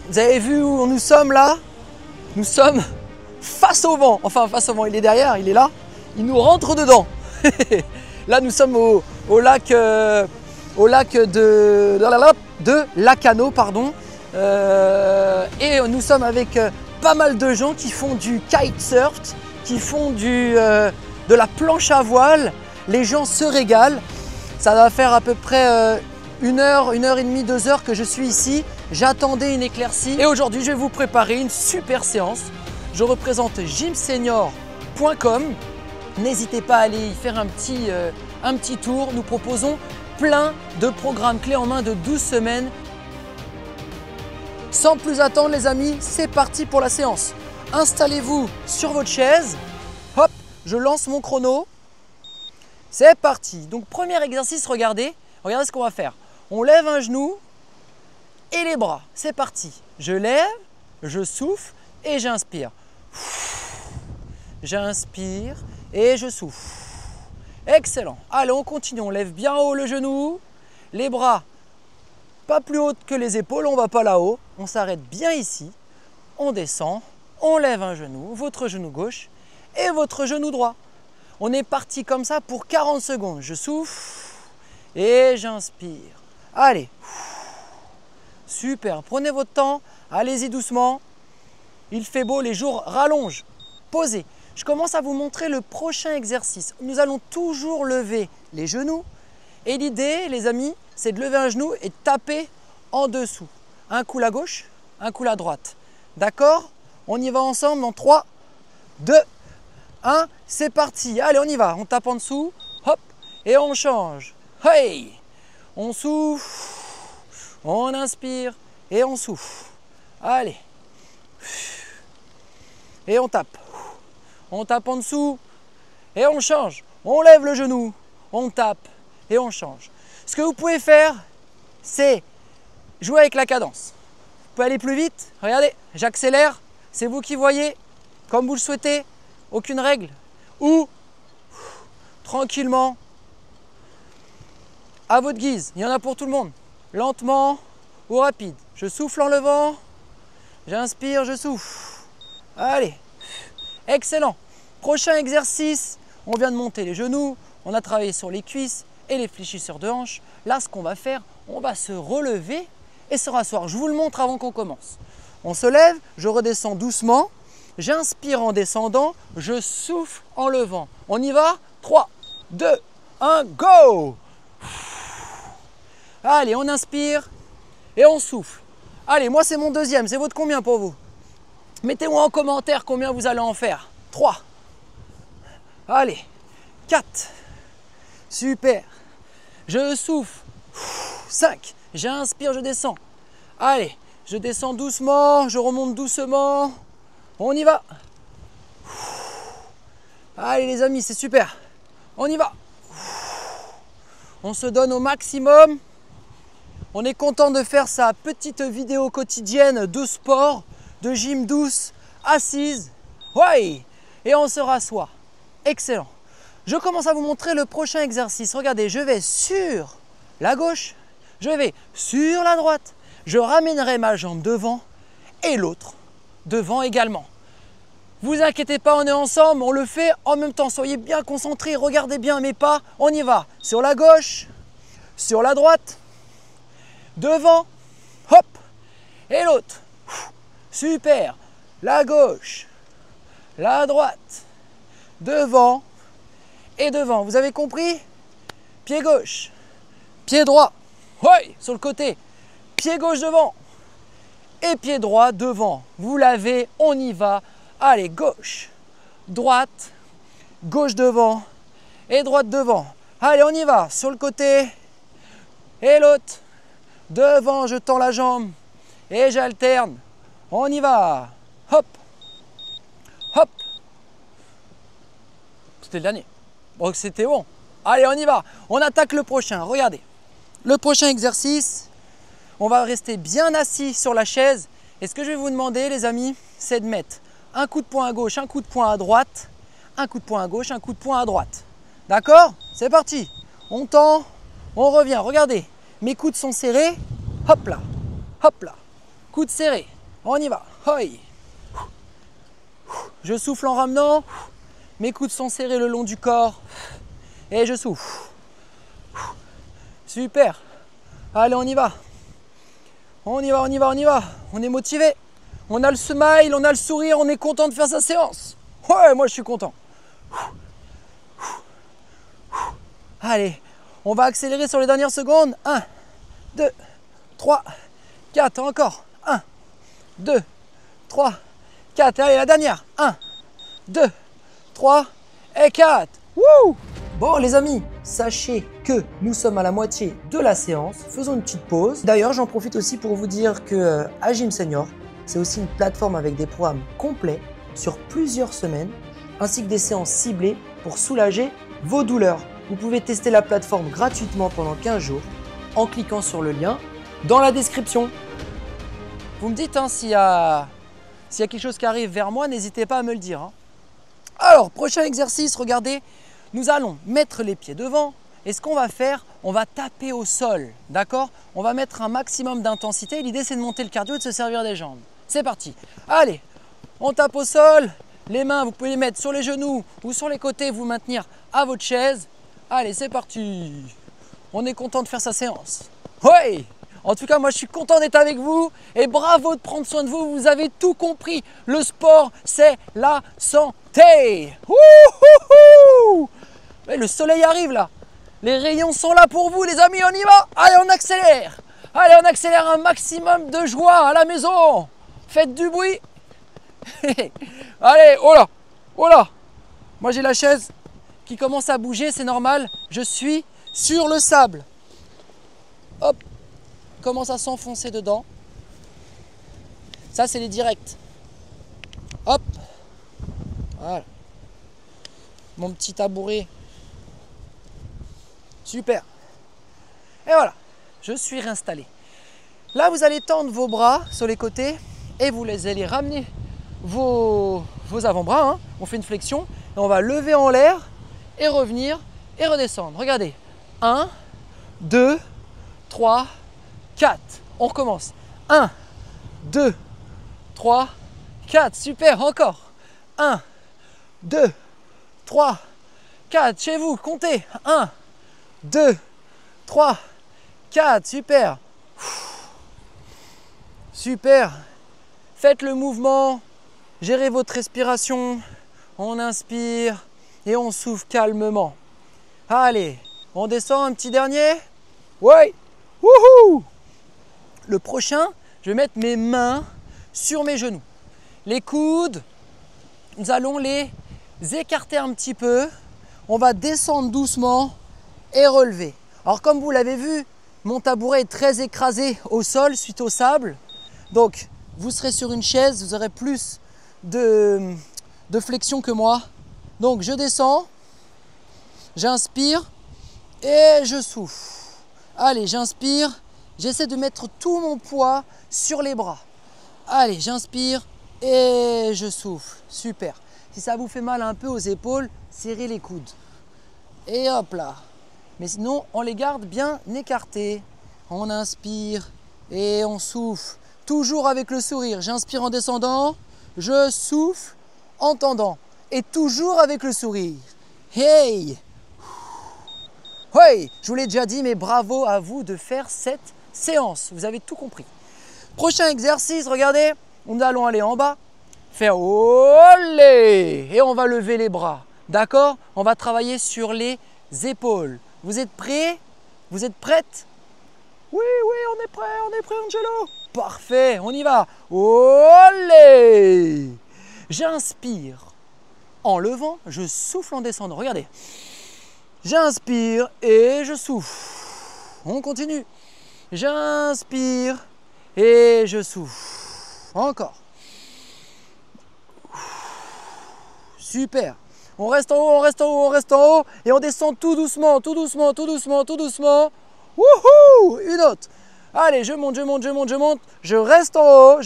Vous avez vu où nous sommes là? Nous sommes face au vent. Enfin, face au vent, il est derrière, il est là. Il nous rentre dedans. Là, nous sommes au lac de Lacano, pardon. Et nous sommes avec pas mal de gens qui font du kitesurf, qui font de la planche à voile. Les gens se régalent. Ça va faire à peu près 1 heure et demie, 2 heures que je suis ici. J'attendais une éclaircie et aujourd'hui je vais vous préparer une super séance. Je représente gymsenior.com. N'hésitez pas à aller y faire un petit tour. Nous proposons plein de programmes clés en main de 12 semaines. Sans plus attendre les amis, c'est parti pour la séance. Installez-vous sur votre chaise. Hop, je lance mon chrono. C'est parti. Donc premier exercice, regardez ce qu'on va faire. On lève un genou et les bras. C'est parti. Je lève, je souffle et j'inspire. J'inspire et je souffle. Excellent. Allez, on continue. On lève bien haut le genou. Les bras pas plus haut que les épaules. On ne va pas là-haut. On s'arrête bien ici. On descend. On lève un genou, votre genou gauche et votre genou droit. On est parti comme ça pour 40 secondes. Je souffle et j'inspire. Allez. Super. Prenez votre temps. Allez-y doucement. Il fait beau, les jours rallongent. Posez. Je commence à vous montrer le prochain exercice. Nous allons toujours lever les genoux. Et l'idée, les amis, c'est de lever un genou et de taper en dessous. Un coup la gauche, un coup la droite. D'accord? On y va ensemble dans 3, 2, 1. C'est parti. Allez, on y va. On tape en dessous. Hop. Et on change. Hey! On souffle. On inspire. Et on souffle. Allez. Et on tape. On tape en dessous. Et on change. On lève le genou. On tape. Et on change. Ce que vous pouvez faire, c'est jouer avec la cadence. Vous pouvez aller plus vite. Regardez, j'accélère. C'est vous qui voyez, comme vous le souhaitez. Aucune règle. Ou tranquillement, à votre guise. Il y en a pour tout le monde. Lentement ou rapide. Je souffle en levant. J'inspire, je souffle. Allez. Excellent. Prochain exercice. On vient de monter les genoux. On a travaillé sur les cuisses et les fléchisseurs de hanches. Là, ce qu'on va faire, on va se relever et se rasseoir. Je vous le montre avant qu'on commence. On se lève, je redescends doucement. J'inspire en descendant, je souffle en levant. On y va? 3, 2, 1, go! Allez, on inspire et on souffle. Allez, moi c'est mon deuxième. C'est votre combien pour vous? Mettez-moi en commentaire combien vous allez en faire. 3. Allez, 4. Super. Je souffle. 5. J'inspire, je descends. Allez, je descends doucement, je remonte doucement. On y va. Allez les amis, c'est super. On y va. On se donne au maximum. On est content de faire sa petite vidéo quotidienne de sport, de gym douce, assise. Ouais. Et on se rassoit. Excellent. Je commence à vous montrer le prochain exercice. Regardez, je vais sur la gauche, je vais sur la droite. Je ramènerai ma jambe devant et l'autre devant également. Vous inquiétez pas, on est ensemble, on le fait en même temps. Soyez bien concentrés, regardez bien mes pas. On y va. Sur la gauche, sur la droite, devant, hop, et l'autre. Super. La gauche, la droite, devant et devant. Vous avez compris? Pied gauche, pied droit, ouais, sur le côté. Pied gauche devant et pied droit devant. Vous l'avez, on y va. Allez, gauche, droite, gauche devant et droite devant. Allez, on y va. Sur le côté et l'autre. Devant, je tends la jambe et j'alterne. On y va. Hop, hop. C'était le dernier. Bon, c'était bon. Allez, on y va. On attaque le prochain. Regardez. Le prochain exercice, on va rester bien assis sur la chaise. Et ce que je vais vous demander, les amis, c'est de mettre un coup de poing à gauche, un coup de poing à droite, un coup de poing à gauche, un coup de poing à droite. D'accord? C'est parti. On tend, on revient. Regardez, mes coudes sont serrés. Hop là, coude serré. On y va. Hoi. Je souffle en ramenant. Mes coudes sont serrés le long du corps. Et je souffle. Super. Allez, on y va. On y va, on y va, on y va. On est motivé. On a le smile, on a le sourire, on est content de faire sa séance. Ouais, moi je suis content. Allez, on va accélérer sur les dernières secondes. 1, 2, 3, 4, encore. 1, 2, 3, 4. Allez, la dernière. 1, 2, 3 et 4. Wouh! Bon les amis, sachez que nous sommes à la moitié de la séance. Faisons une petite pause. D'ailleurs, j'en profite aussi pour vous dire que Agym Senior, c'est aussi une plateforme avec des programmes complets sur plusieurs semaines, ainsi que des séances ciblées pour soulager vos douleurs. Vous pouvez tester la plateforme gratuitement pendant 15 jours en cliquant sur le lien dans la description. Vous me dites hein, s'il y a quelque chose qui arrive vers moi, n'hésitez pas à me le dire. Hein. Alors, prochain exercice, regardez, nous allons mettre les pieds devant et ce qu'on va faire, on va taper au sol, d'accord? On va mettre un maximum d'intensité. L'idée, c'est de monter le cardio et de se servir des jambes. C'est parti. Allez, on tape au sol. Les mains, vous pouvez les mettre sur les genoux ou sur les côtés, vous maintenir à votre chaise. Allez, c'est parti. On est content de faire sa séance. Oui! En tout cas, moi, je suis content d'être avec vous et bravo de prendre soin de vous. Vous avez tout compris. Le sport, c'est la santé. Ouhouhou! Mais le soleil arrive là. Les rayons sont là pour vous, les amis. On y va. Allez, on accélère. Allez, on accélère un maximum de joie à la maison. Faites du bruit. Allez, oh là, oh là. Moi, j'ai la chaise qui commence à bouger, c'est normal. Je suis sur le sable. Hop. Commence à s'enfoncer dedans. Ça, c'est les directs. Hop. Voilà. Mon petit tabouret. Super. Et voilà. Je suis réinstallé. Là, vous allez tendre vos bras sur les côtés et vous les allez ramener vos avant-bras. Hein. On fait une flexion et on va lever en l'air et revenir et redescendre. Regardez. 1, 2, 3, 4. On recommence. 1, 2, 3, 4. Super, encore. 1, 2, 3, 4. Chez vous, comptez. 1, 2, 3, 4. Super. Super. Faites le mouvement. Gérez votre respiration. On inspire et on souffle calmement. Allez, on descend un petit dernier. Ouais. Wouhou! Le prochain, je vais mettre mes mains sur mes genoux. Les coudes, nous allons les écarter un petit peu. On va descendre doucement et relever. Alors comme vous l'avez vu, mon tabouret est très écrasé au sol suite au sable. Donc vous serez sur une chaise, vous aurez plus de flexion que moi. Donc je descends, j'inspire et je souffle. Allez, j'inspire. J'essaie de mettre tout mon poids sur les bras. Allez, j'inspire et je souffle. Super. Si ça vous fait mal un peu aux épaules, serrez les coudes. Et hop là. Mais sinon, on les garde bien écartés. On inspire et on souffle. Toujours avec le sourire. J'inspire en descendant. Je souffle en tendant. Et toujours avec le sourire. Hey! Oui, je vous l'ai déjà dit, mais bravo à vous de faire cette séance. Vous avez tout compris. Prochain exercice, regardez, nous allons aller en bas, faire olé et on va lever les bras. D'accord? On va travailler sur les épaules. Vous êtes prêts? Vous êtes prêtes? Oui, on est prêt, Angelo. Parfait, on y va. Olé! J'inspire en levant, je souffle en descendant. Regardez. J'inspire et je souffle. On continue. J'inspire et je souffle. Encore. Super. On reste en haut, on reste en haut, on reste en haut. Et on descend tout doucement, tout doucement, tout doucement, tout doucement. Wouhou! Une autre. Allez, je monte, je monte, je monte, je monte. Je reste en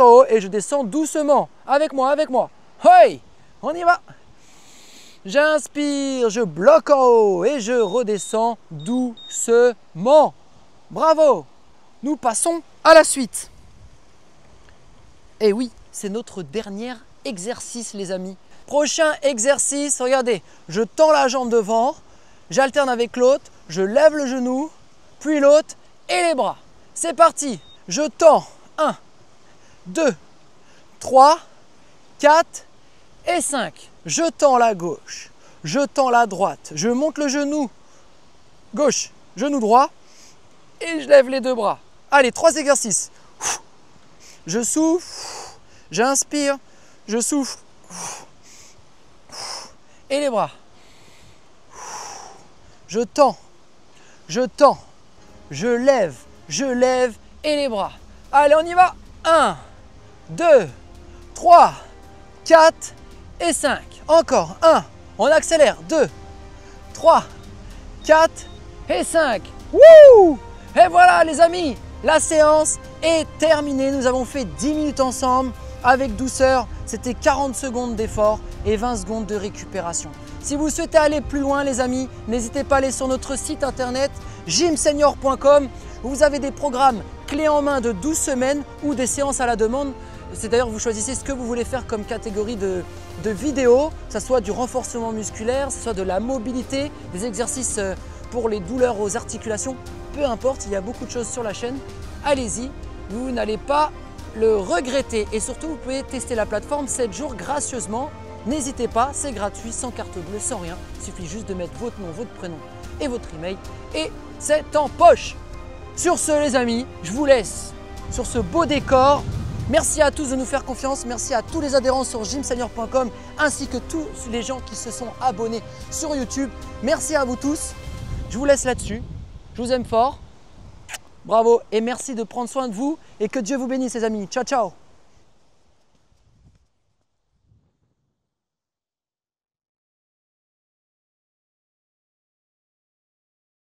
haut et je descends doucement. Avec moi, avec moi. Hey! On y va. J'inspire, je bloque en haut et je redescends doucement. Bravo! Nous passons à la suite. Et oui, c'est notre dernier exercice les amis. Prochain exercice, regardez, je tends la jambe devant, j'alterne avec l'autre, je lève le genou, puis l'autre et les bras. C'est parti, je tends 1, 2, 3, 4 et 5. Je tends la gauche, je tends la droite, je monte le genou gauche, genou droit et je lève les deux bras. Allez, 3 exercices. Je souffle, j'inspire, je souffle et les bras. Je tends, je lève et les bras. Allez, on y va. 1, 2, 3, 4 et 5. Encore 1, on accélère. 2, 3, 4 et 5. Wouh! Et voilà les amis, la séance est terminée. Nous avons fait 10 minutes ensemble avec douceur. C'était 40 secondes d'effort et 20 secondes de récupération. Si vous souhaitez aller plus loin les amis, n'hésitez pas à aller sur notre site internet gymsenior.com. Vous avez des programmes clés en main de 12 semaines ou des séances à la demande. C'est d'ailleurs, vous choisissez ce que vous voulez faire comme catégorie de vidéos, que ce soit du renforcement musculaire, que ce soit de la mobilité, des exercices pour les douleurs aux articulations. Peu importe, il y a beaucoup de choses sur la chaîne. Allez-y, vous n'allez pas le regretter. Et surtout, vous pouvez tester la plateforme 7 jours gracieusement. N'hésitez pas, c'est gratuit, sans carte bleue, sans rien. Il suffit juste de mettre votre nom, votre prénom et votre email. Et c'est en poche. Sur ce les amis, je vous laisse sur ce beau décor. Merci à tous de nous faire confiance. Merci à tous les adhérents sur gymsenior.com ainsi que tous les gens qui se sont abonnés sur YouTube. Merci à vous tous. Je vous laisse là-dessus. Je vous aime fort. Bravo et merci de prendre soin de vous et que Dieu vous bénisse les amis. Ciao, ciao.